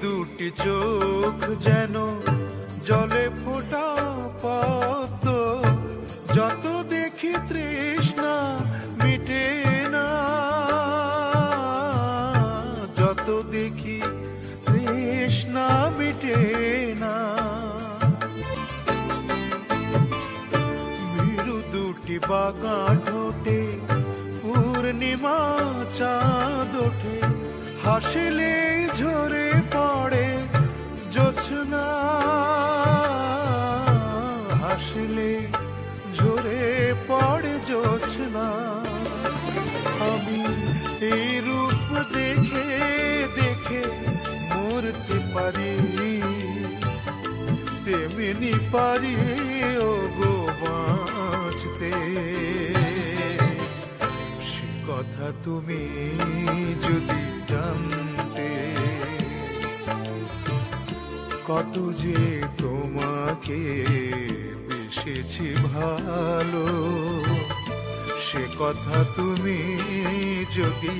দুটি চোখ যেন জলে ফোটা পদ্ম, যত দেখি তৃষ্ণা মিটে না, যত দেখি তৃষ্ণা মিটে না। ভীরু দুটি বাঁকা ঠোঁটে পূর্ণিমা চাঁদ ওঠে, হাসিলে ঝরে পড়ে জোছনা, হাসিলে ঝরে পড়ে জোছনা। আমি এই রূপ দেখে দেখে মরতে পারি, তেমনি পারি ও গো বাঁচতে। সে কথা তুমি যদি জানতে, কত যে তোমাকে বেসেছি ভালো, সে কথা তুমি যদি